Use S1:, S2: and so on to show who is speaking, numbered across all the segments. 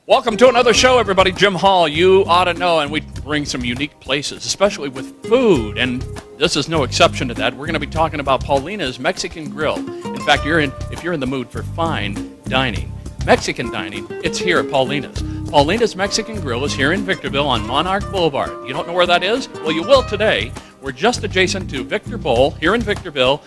S1: Welcome to another show, everybody. Jim Hall, You Ought to Know, and we bring some unique places, especially with food, and this is no exception to that. We're going to be talking about Paulina'S Mexican Grill. In fact, if you're in the mood for fine dining, Mexican dining, it's here at Paulina'S. Paulina'S Mexican Grill is here in Victorville on Monarch Boulevard. You don't know where that is? Well, you will today. We're just adjacent to Victor Bowl here in Victorville,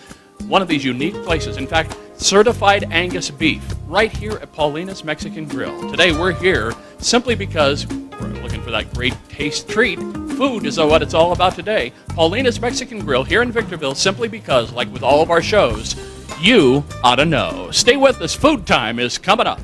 S1: one of these unique places. In fact, certified Angus beef right here at Paulina'S Mexican Grill. Today we're here simply because we're looking for that great taste treat. Food is what it's all about today. Paulina'S Mexican Grill here in Victorville simply because, like with all of our shows, you ought to know. Stay with us. Food time is coming up.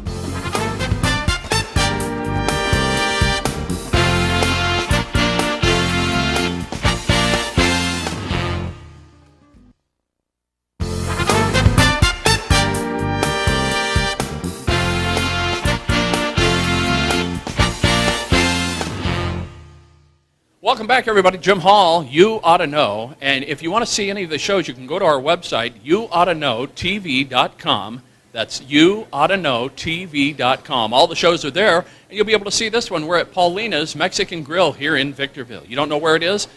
S1: Welcome back, everybody. Jim Hall, You Ought to Know. And if you want to see any of the shows, you can go to our website, yououghtaknowtv.com. That's yououghtaknowtv.com. All the shows are there, and you'll be able to see this one. We're at Paulina'S Mexican Grill here in Victorville. You don't know where it is?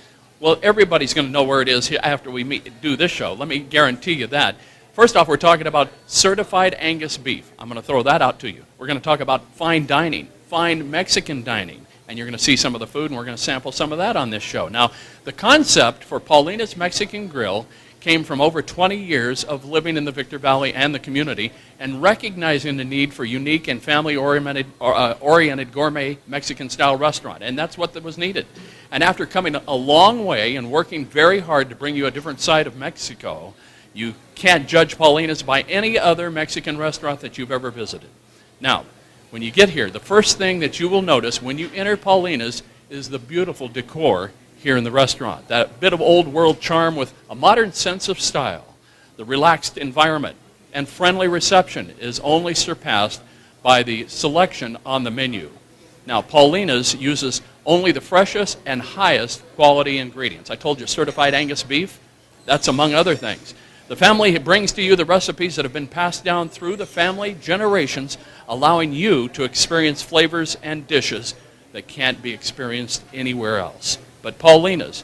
S1: Well, everybody's going to know where it is after we do this show. Let me guarantee you that. First off, we're talking about certified Angus beef. I'm going to throw that out to you. We're going to talk about fine dining, fine Mexican dining. And you're going to see some of the food, and we're going to sample some of that on this show. Now, the concept for Paulina'S Mexican Grill came from over 20 years of living in the Victor Valley and the community and recognizing the need for unique and family-oriented gourmet Mexican-style restaurant. And that's what was needed. And after coming a long way and working very hard to bring you a different side of Mexico, you can't judge Paulina'S by any other Mexican restaurant that you've ever visited. Now, when you get here, the first thing that you will notice when you enter Paulina'S is the beautiful decor here in the restaurant. That bit of old world charm with a modern sense of style. The relaxed environment and friendly reception is only surpassed by the selection on the menu. Now, Paulina'S uses only the freshest and highest quality ingredients. I told you, certified Angus beef, that's among other things. The family brings to you the recipes that have been passed down through the family generations, allowing you to experience flavors and dishes that can't be experienced anywhere else. But Paulina'S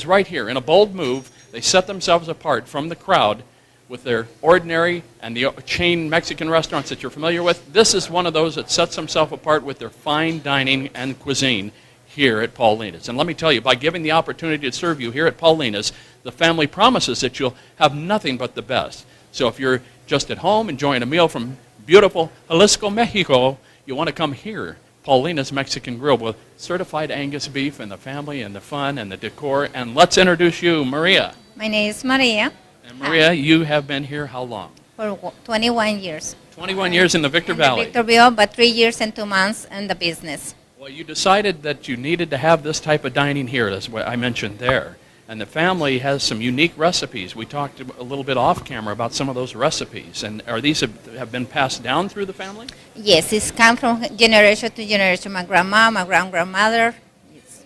S1: right here, in a bold move, they set themselves apart from the crowd with their ordinary and the chain Mexican restaurants that you're familiar with. This is one of those that sets themselves apart with their fine dining and cuisine here at Paulina'S. And let me tell you, by giving the opportunity to serve you here at Paulina'S, the family promises that you'll have nothing but the best. So if you're just at home enjoying a meal from beautiful Jalisco, Mexico, you want to come here, Paulina'S Mexican Grill, with certified Angus beef and the family and the fun and the decor. And let's introduce you, Maria.
S2: My name is Maria.
S1: And Maria, you have been here how long?
S2: For 21 years.
S1: 21 years in the Victor Valley.
S2: Victorville, but 3 years and 2 months in the business.
S1: Well, you decided that you needed to have this type of dining here, as what I mentioned there. And the family has some unique recipes. We talked a little bit off camera about some of those recipes. And are these have been passed down through the family?
S2: Yes, it's come from generation to generation. My grandma, my grandmother. Yes.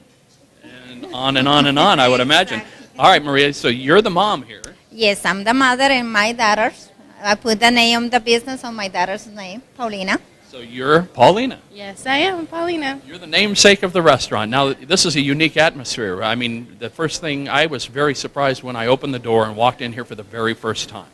S1: And on and on and on, I would imagine. All right, Maria, so you're the mom here.
S2: Yes, I'm the mother and my daughters. I put the name of the business on my daughter's name, Paulina.
S1: So you're Paulina.
S3: Yes, I am Paulina.
S1: You're the namesake of the restaurant. Now, this is a unique atmosphere. I mean, the first thing, I was very surprised when I opened the door and walked in here for the very first time.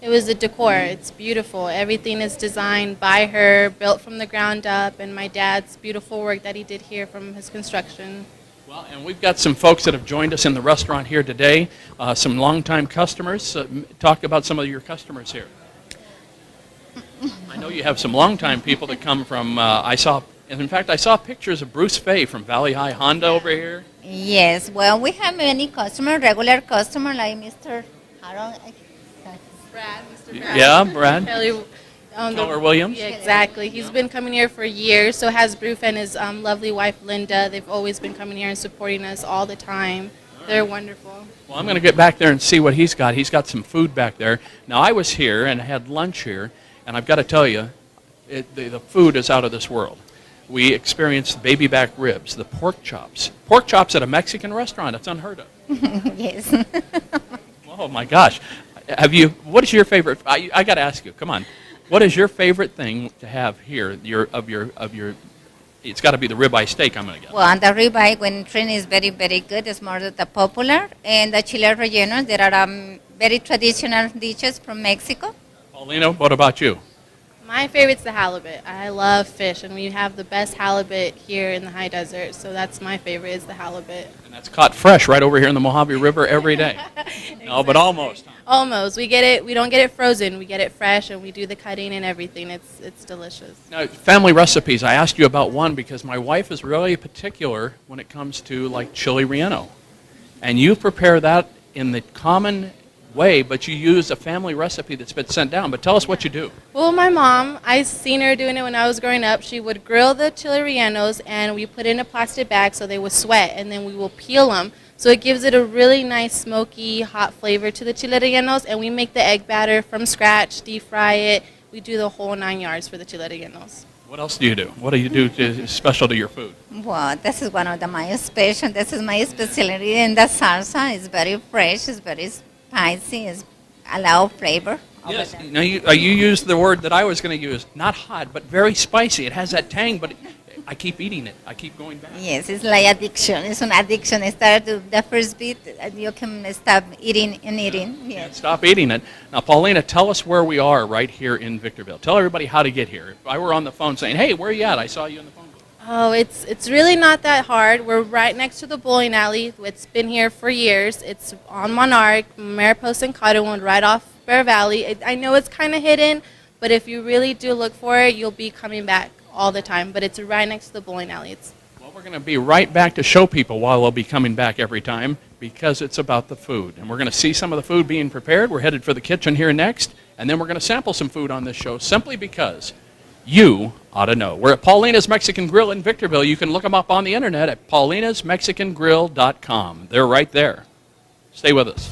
S3: It was the decor. It's beautiful. Everything is designed by her, built from the ground up, and my dad's beautiful work that he did here from his construction.
S1: Well, and we've got some folks that have joined us in the restaurant here today, some longtime customers. Talk about some of your customers here. I know you have some longtime people that come from, in fact, I saw pictures of Bruce Fay from Valley High Honda over here.
S2: Yes, well, we have many customers, regular customers like Mr. Harold.
S3: Brad, Mr. Brad.
S1: Yeah, Brad.
S3: Kelly,
S1: Keller Williams.
S3: Yeah, exactly. He's been coming here for years. So has Bruce and his lovely wife Linda. They've always been coming here and supporting us all the time. They're wonderful.
S1: Well, I'm going to get back there and see what he's got. He's got some food back there. Now, I was here and had lunch here, and I've got to tell you, the food is out of this world. We experienced baby back ribs, the pork chops. Pork chops at a Mexican restaurant. It's unheard of.
S2: Yes.
S1: Oh, my gosh. What is your favorite? I got to ask you, come on. What is your favorite thing to have here, it's got to be the ribeye steak, I'm going to guess.
S2: Well, and the ribeye, when trained, is very, very good. It's more the popular. And the chile rellenos, there are very traditional dishes from Mexico.
S1: Paulina, what about you?
S3: My favorite's the halibut. I love fish, and we have the best halibut here in the high desert. So that's my favorite, is the halibut.
S1: And that's caught fresh right over here in the Mojave River every day.
S3: Exactly.
S1: No, but almost.
S3: Almost. We get it. We don't get it frozen. We get it fresh, and we do the cutting and everything. It's delicious.
S1: Now, family recipes. I asked you about one because my wife is really particular when it comes to like chili relleno, and you prepare that in the common way, but you use a family recipe that's been sent down. But tell us what you do.
S3: Well, my mom, I seen her doing it when I was growing up. She would grill the chili rellenos, and we put it in a plastic bag so they would sweat, and then we will peel them. So it gives it a really nice, smoky, hot flavor to the chile rellenos, and we make the egg batter from scratch, deep fry it. We do the whole 9 yards for the chile rellenos.
S1: What else do you do? What do you do special to your food?
S2: Well, this is one of my special. This is my specialty. And the salsa is very fresh. It's very spicy. It's a lot of flavor.
S1: Yes. Now you used the word that I was going to use. Not hot, but very spicy. It has that tang, but I keep eating it. I keep going back.
S2: Yes, it's like addiction. It's an addiction. It starts to the first bit, and you can stop eating and eating. Yes.
S1: Can't stop eating it. Now, Paulina, tell us where we are right here in Victorville. Tell everybody how to get here. If I were on the phone saying, hey, where are you at? I saw you on the phone.
S3: Oh, it's really not that hard. We're right next to the bowling alley. It's been here for years. It's on Monarch, Mariposa, and Cottonwood, right off Bear Valley. I know it's kind of hidden, but if you really do look for it, you'll be coming back all the time. But it's right next to the bowling alley.
S1: Well, we're going to be right back to show people why they'll be coming back every time, because it's about the food. And we're going to see some of the food being prepared. We're headed for the kitchen here next, and then we're going to sample some food on this show simply because you ought to know. We're at Paulina'S Mexican Grill in Victorville. You can look them up on the internet at paulinasmexicangrill.com. They're right there. Stay with us.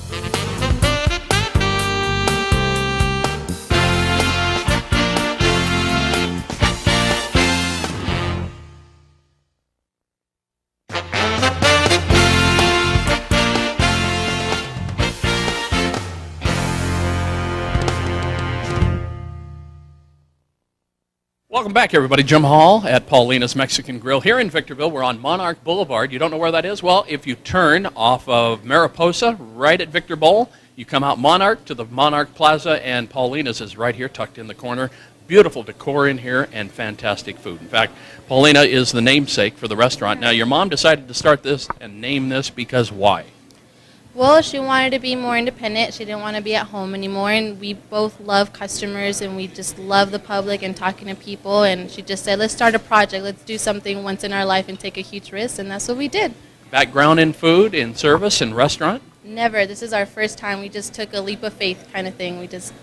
S1: Welcome back, everybody. Jim Hall at Paulina'S Mexican Grill here in Victorville. We're on Monarch Boulevard. You don't know where that is? Well, if you turn off of Mariposa right at Victor Bowl, you come out Monarch to the Monarch Plaza, and Paulina'S is right here tucked in the corner. Beautiful decor in here and fantastic food. In fact, Paulina is the namesake for the restaurant. Now, your mom decided to start this and name this because why?
S3: Well, she wanted to be more independent. She didn't want to be at home anymore, and we both love customers, and we just love the public and talking to people, and she just said, let's start a project. Let's do something once in our life and take a huge risk, and that's what we did.
S1: Background in food, in service, in restaurant?
S3: Never. This is our first time. We just took a leap of faith kind of thing. We just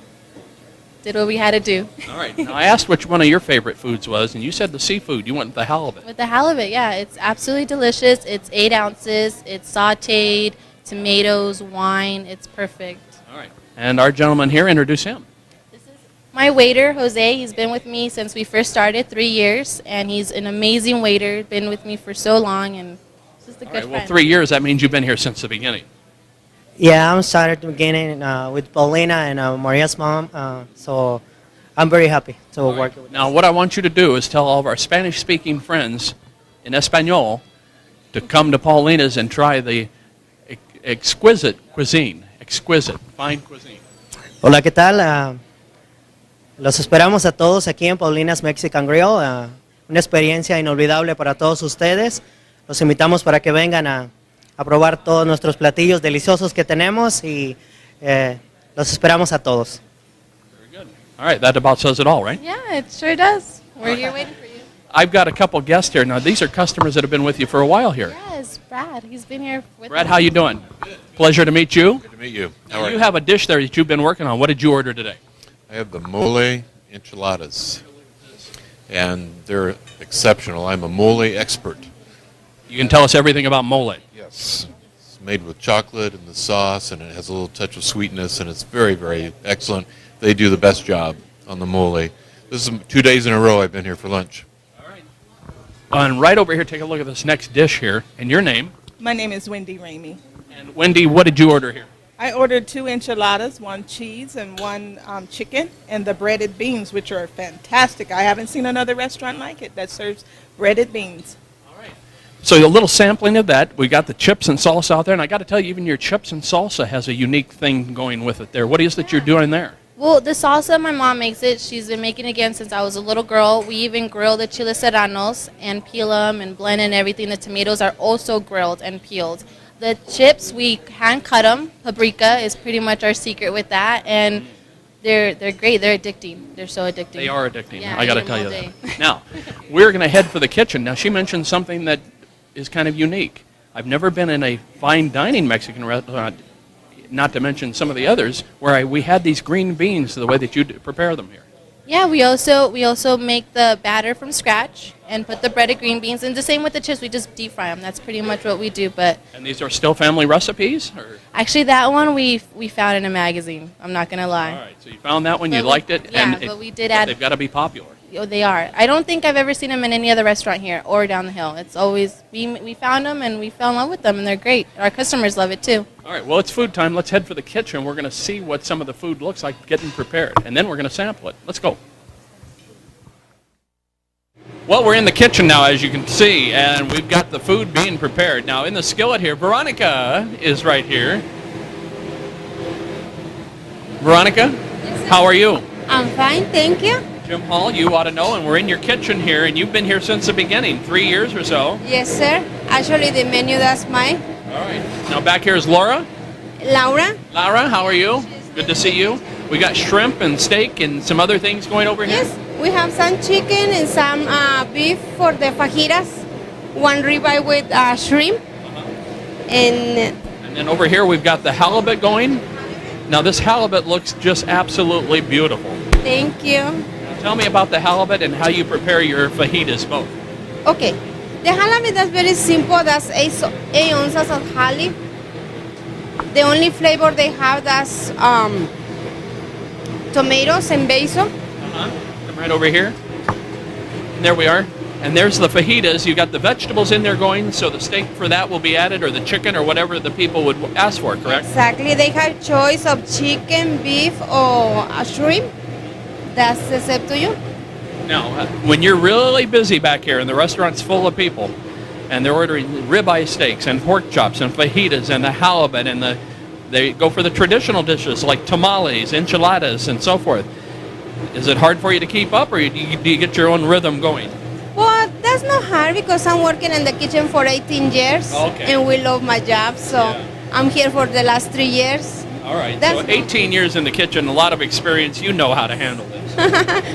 S3: did what we had to do.
S1: All right. Now, I asked which one of your favorite foods was, and you said the seafood. You went with the halibut.
S3: With the halibut, yeah. It's absolutely delicious. It's 8 ounces. It's sautéed. Tomatoes, wine, it's perfect.
S1: All right. And our gentleman here, introduce him.
S3: This is my waiter, Jose. He's been with me since we first started, 3 years, and he's an amazing waiter, been with me for so long, and just a good friend.
S1: Well, 3 years, that means you've been here since the beginning.
S4: Yeah, I'm started at the beginning with Paulina and Maria's mom, so I'm very happy to work with
S1: Now, what I want you to do is tell all of our Spanish-speaking friends in Espanol to come to Paulina's and try the exquisite cuisine, exquisite, fine cuisine.
S4: Hola, ¿qué tal? Los esperamos a todos aquí en Paulina'S Mexican Grill. Una experiencia inolvidable para todos ustedes. Los invitamos para que vengan a probar todos nuestros platillos deliciosos que tenemos y los esperamos a todos.
S1: Very good. All right, that about says it all, right?
S3: Yeah, it sure does. We're here waiting for you.
S1: I've got a couple guests here. Now, these are customers that have been with you for a while here.
S3: Yes, Brad. He's been here with
S1: Brad,
S3: us.
S1: how you doing? Pleasure to meet you.
S5: Good to meet you. How
S1: Now,
S5: are
S1: you have a dish there that you've been working on. What did you order today?
S5: I have the mole enchiladas, and they're exceptional. I'm a mole expert.
S1: You can tell us everything about mole.
S5: Yes. It's made with chocolate and the sauce, and it has a little touch of sweetness, and it's very, very excellent. They do the best job on the mole. This is 2 days in a row I've been here for lunch.
S1: And right over here, take a look at this next dish here. And your name?
S6: My name is Wendy Ramey.
S1: And Wendy, what did you order here?
S6: I ordered 2 enchiladas, 1 cheese and 1 chicken, and the breaded beans, which are fantastic. I haven't seen another restaurant like it that serves breaded beans.
S1: So a little sampling of that. We got the chips and salsa out there. And I got to tell you, even your chips and salsa has a unique thing going with it there. What is that you're doing there?
S3: Well, the salsa, my mom makes it. She's been making it again since I was a little girl. We even grill the chile serranos and peel them and blend and everything. The tomatoes are also grilled and peeled. The chips, we hand cut them. Paprika is pretty much our secret with that. And they're great. They're addicting. They're so addicting.
S1: They are addicting.
S3: Yeah,
S1: I got to
S3: eat 'em
S1: tell you
S3: all
S1: that. Now, we're going to head for the kitchen. Now, she mentioned something that is kind of unique. I've never been in a fine dining Mexican restaurant, not to mention some of the others, where we had these green beans the way that you prepare them here.
S3: Yeah, we also make the batter from scratch and put the breaded green beans. And the same with the chips. We just deep fry them. That's pretty much what we do. But
S1: And these are still family recipes? Or?
S3: actually, that one we found in a magazine. I'm not gonna lie.
S1: All right, so you found that one, you
S3: But we-
S1: liked it,
S3: yeah,
S1: and
S3: but we did add-
S1: they've got to be popular.
S3: Oh, they are. I don't think I've ever seen them in any other restaurant here or down the hill. It's always we found them and we fell in love with them, and they're great. Our customers love it too.
S1: All right, well, it's food time. Let's head for the kitchen. We're going to see what some of the food looks like getting prepared, and then we're going to sample it. Let's go. Well, we're in the kitchen now, as you can see, and we've got the food being prepared. Now, in the skillet here, Veronica is right here. Veronica, how are you?
S7: I'm fine, thank you.
S1: Jim Hall, you ought to know, and we're in your kitchen here, and you've been here since the beginning, 3 years or so.
S7: Yes, sir. Actually, the menu, that's mine.
S1: All right. Now, back here is Laura.
S7: Laura?
S1: Laura, how are you? Good to see you. We got shrimp and steak and some other things going over here.
S7: Yes, we have some chicken and some beef for the fajitas. 1 ribeye with shrimp. And
S1: And then over here we've got the halibut going. Now this halibut looks just absolutely beautiful.
S7: thank you.
S1: Tell me about the halibut and how you prepare your fajitas both.
S7: Okay, the halibut, that's very simple. That's 8 ounces of halibut. The only flavor they have, that's tomatoes and basil.
S1: Come right over here. And there we are. And there's the fajitas. You've got the vegetables in there going, so the steak for that will be added, or the chicken, or whatever the people would ask for, correct?
S7: Exactly. They have choice of chicken, beef, or shrimp. That's up to you.
S1: Now, when you're really busy back here and the restaurant's full of people, and they're ordering ribeye steaks and pork chops and fajitas and the halibut, and they go for the traditional dishes like tamales, enchiladas, and so forth. Is it hard for you to keep up, or do you get your own rhythm going?
S7: Well, that's not hard because I'm working in the kitchen for 18 years.
S1: Okay.
S7: And we love my job, so
S1: Yeah.
S7: I'm here for the last 3 years.
S1: All right, so
S7: That's-
S1: 18 years in the kitchen, a lot of experience. You know how to handle this.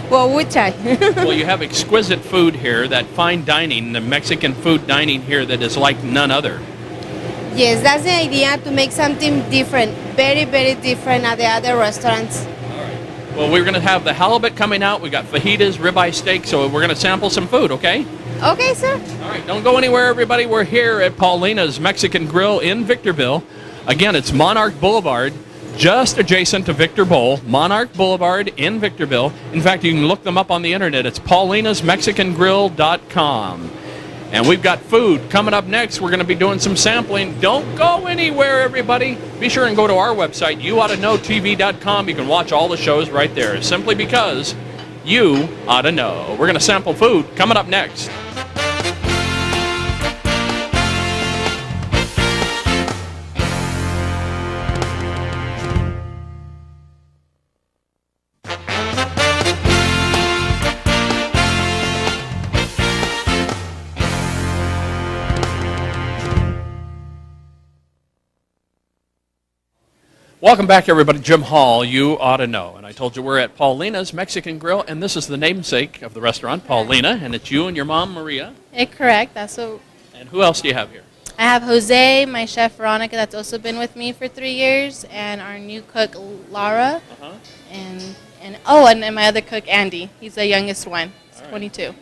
S7: Well, we try.
S1: Well, you have exquisite food here, that fine dining, the Mexican food dining here that is like none other.
S7: Yes, that's the idea, to make something different, very, very different at the other restaurants.
S1: Well, we're going to have the halibut coming out. We got fajitas, ribeye steak, so we're going to sample some food, okay?
S7: Okay, sir.
S1: All right, don't go anywhere, everybody. We're here at Paulina'S Mexican Grill in Victorville. Again, it's Monarch Boulevard, just adjacent to Victor Bowl. Monarch Boulevard in Victorville. In fact, you can look them up on the internet. It's paulinasmexicangrill.com. And we've got food coming up next. We're going to be doing some sampling. Don't go anywhere, everybody. Be sure and go to our website, yououghtaknowtv.com. You can watch all the shows right there, simply because you ought to know. We're going to sample food coming up next. Welcome back, everybody. Jim Hall, you ought to know. And I told you we're at Paulina'S Mexican Grill, and this is the namesake of the restaurant, Paulina, and it's you and your mom, Maria.
S3: Correct. That's what.
S1: And who else do you have here?
S3: I have Jose, my chef Veronica, that's also been with me for 3 years, and our new cook Lara, and my other cook Andy. He's the youngest one. He's 22.
S1: All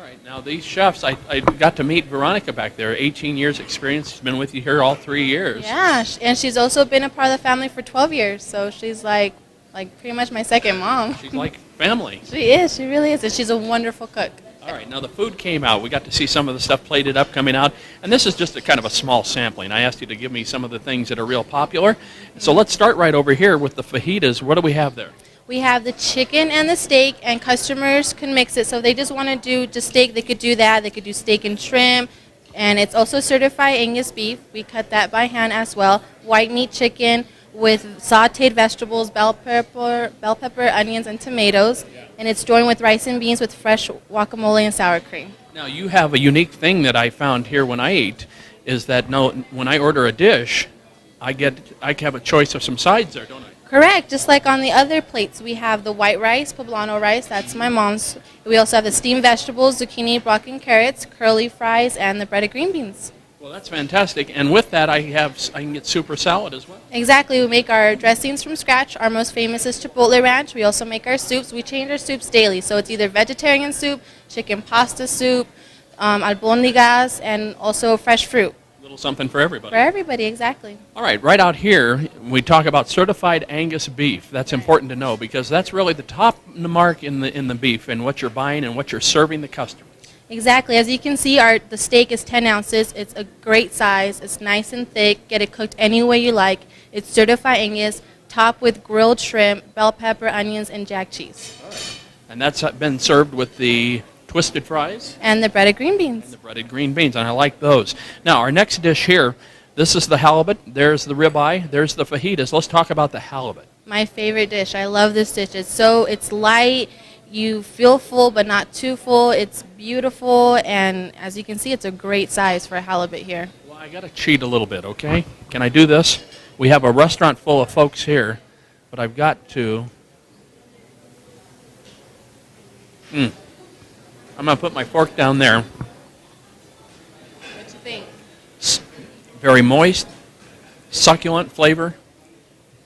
S1: right. Now these chefs, I got to meet Veronica back there. 18 years experience. She's been with you here all 3 years.
S3: Yeah, and she's also been a part of the family for 12 years. So she's like pretty much my second mom.
S1: She's like family.
S3: She is. She really is. And she's a wonderful cook.
S1: All right, now the food came out. We got to see some of the stuff plated up coming out, and this is just a kind of a small sampling. I asked you to give me some of the things that are real popular. So let's start right over here with the fajitas. What do we have there?
S3: We have the chicken and the steak, and customers can mix it. So if they just want to do just steak, they could do that. They could do steak and shrimp, and it's also certified Angus beef. We cut that by hand as well. White meat chicken with sautéed vegetables, bell pepper, onions, and tomatoes. And it's joined with rice and beans with fresh guacamole and sour cream.
S1: Now, you have a unique thing that I found here when I ate, is that when I order a dish, I have a choice of some sides there, don't I?
S3: Correct. Just like on the other plates, we have the white rice, poblano rice. That's my mom's. We also have the steamed vegetables, zucchini, broccoli, and carrots, curly fries, and the breaded green beans.
S1: Well, that's fantastic. And with that, I can get super salad as well.
S3: Exactly. We make our dressings from scratch. Our most famous is Chipotle Ranch. We also make our soups. We change our soups daily. So it's either vegetarian soup, chicken pasta soup, albondigas, and also fresh fruit.
S1: A little something for everybody.
S3: For everybody, exactly.
S1: All right, right out here, we talk about certified Angus beef. That's important to know because that's really the top mark in the beef and what you're buying and what you're serving the customer.
S3: Exactly. As you can see, the steak is 10 ounces. It's a great size. It's nice and thick. Get it cooked any way you like. It's certified Angus, topped with grilled shrimp, bell pepper, onions, and jack cheese.
S1: All right. And that's been served with the twisted fries?
S3: And the breaded green beans.
S1: And the breaded green beans, and I like those. Now, our next dish here, this is the halibut. There's the ribeye. There's the fajitas. Let's talk about the halibut.
S3: My favorite dish. I love this dish. It's light. You feel full, but not too full. It's beautiful, and as you can see, it's a great size for a halibut here.
S1: Well, I got to cheat a little bit, okay? Can I do this? We have a restaurant full of folks here, but I've got to... I'm going to put my fork down there.
S3: What do you think?
S1: Very moist, succulent flavor,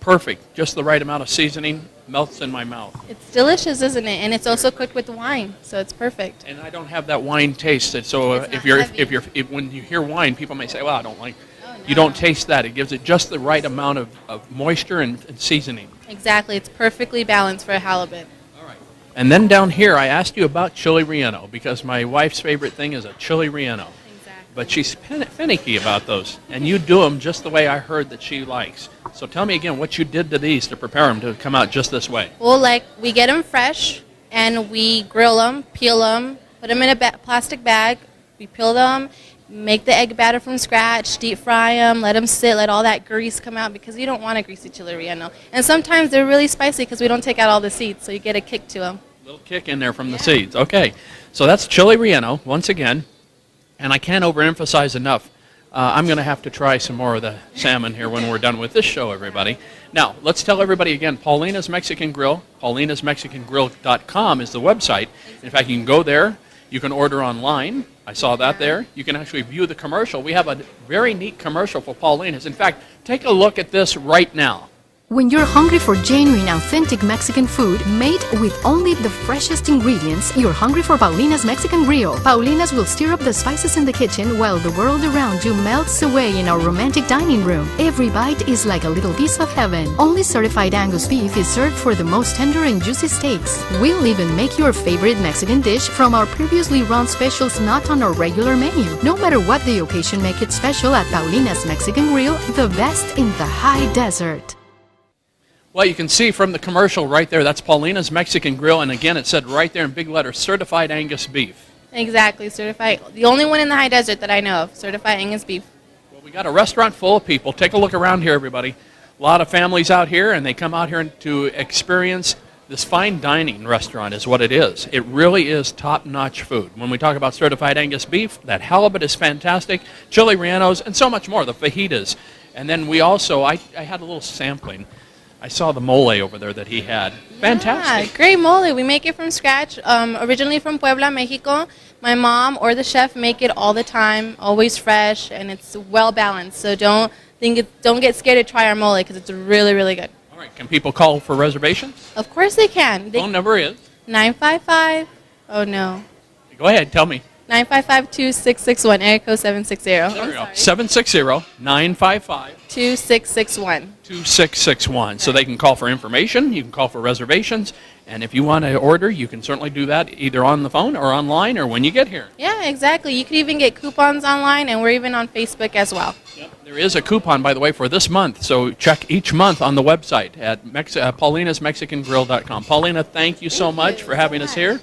S1: perfect. Just the right amount of seasoning. Melts in my mouth.
S3: It's delicious, isn't it? And it's also cooked with wine, so it's perfect.
S1: And I don't have that wine taste. So if when you hear wine, people may say, "Well, I don't like." Oh, no. You don't taste that. It gives it just the right amount of moisture and seasoning.
S3: Exactly. It's perfectly balanced for a halibut.
S1: All right. And then down here, I asked you about chili relleno because my wife's favorite thing is a chili relleno.
S3: Exactly.
S1: But she's finicky about those, and you do them just the way I heard that she likes. So tell me again what you did to these to prepare them to come out just this way.
S3: Well, we get them fresh, and we grill them, peel them, put them in a plastic bag. We peel them, make the egg batter from scratch, deep fry them, let them sit, let all that grease come out because you don't want a greasy chili relleno. And sometimes they're really spicy because we don't take out all the seeds, so you get a kick to them.
S1: A little kick in there from the seeds. Okay, so that's chili relleno once again, and I can't overemphasize enough. I'm going to have to try some more of the salmon here when we're done with this show, everybody. Now, let's tell everybody again, Paulina'S Mexican Grill, paulina'smexicangrill.com is the website. In fact, you can go there. You can order online. I saw that there. You can actually view the commercial. We have a very neat commercial for Paulina'S. In fact, take a look at this right now.
S8: When you're hungry for genuine, authentic Mexican food made with only the freshest ingredients, you're hungry for Paulina'S Mexican Grill. Paulina'S will stir up the spices in the kitchen while the world around you melts away in our romantic dining room. Every bite is like a little piece of heaven. Only certified Angus beef is served for the most tender and juicy steaks. We'll even make your favorite Mexican dish from our previously run specials not on our regular menu. No matter what the occasion, make it special at Paulina'S Mexican Grill, the best in the high desert.
S1: Well, you can see from the commercial right there, that's Paulina'S Mexican Grill, and again, it said right there in big letters, certified Angus beef.
S3: Exactly, certified. The only one in the high desert that I know of, certified Angus beef.
S1: Well, we got a restaurant full of people. Take a look around here, everybody. A lot of families out here, and they come out here to experience this fine dining restaurant is what it is. It really is top-notch food. When we talk about certified Angus beef, that halibut is fantastic, chili rellenos, and so much more, the fajitas. And then we also, I had a little sampling. I saw the mole over there that he had. Fantastic.
S3: Yeah, great mole. We make it from scratch. Originally from Puebla, Mexico. My mom or the chef make it all the time, always fresh, and it's well balanced. So don't get scared to try our mole because it's really, really good.
S1: All right. Can people call for reservations?
S3: Of course they can.
S1: Phone number is?
S3: 955. Oh no.
S1: Go ahead. Tell me.
S3: 955-2661, area code 760.
S1: There we go. 760-955.
S3: 2661.
S1: 2661. So they can call for information, you can call for reservations, and if you want to order, you can certainly do that either on the phone or online or when you get here.
S3: Yeah, exactly. You could even get coupons online, and we're even on Facebook as well.
S1: Yep. There is a coupon, by the way, for this month, so check each month on the website at paulinasmexicangrill.com. Paulina, thank you so much for having us here.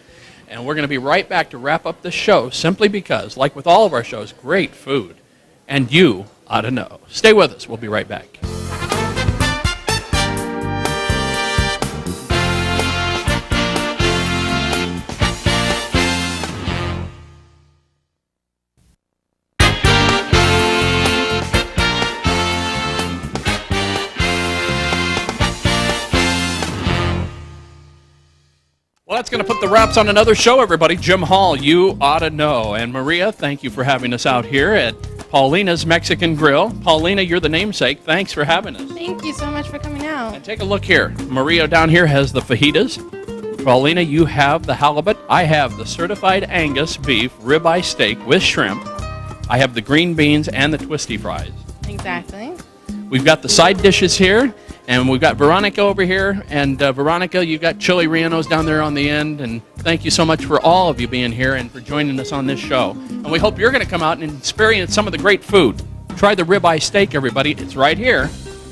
S1: And we're going to be right back to wrap up the show, simply because, like with all of our shows, great food. And you ought to know. Stay with us. We'll be right back. Well, that's going to put the wraps on another show, everybody. Jim Hall, you ought to know. And Maria, thank you for having us out here at Paulina'S Mexican Grill. Paulina, you're the namesake. Thanks for having us.
S3: Thank you so much for coming out.
S1: And take a look here. Maria down here has the fajitas. Paulina, you have the halibut. I have the certified Angus beef ribeye steak with shrimp. I have the green beans and the twisty fries.
S3: Exactly.
S1: We've got the side dishes here. And we've got Veronica over here, and Veronica, you've got chili rellenos down there on the end, and thank you so much for all of you being here and for joining us on this show. And we hope you're going to come out and experience some of the great food. Try the ribeye steak, everybody. It's right here.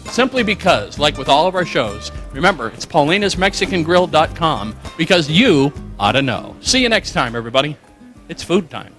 S1: Simply because, like with all of our shows, remember, it's paulinasmexicangrill.com because you ought to know. See you next time, everybody. It's food time.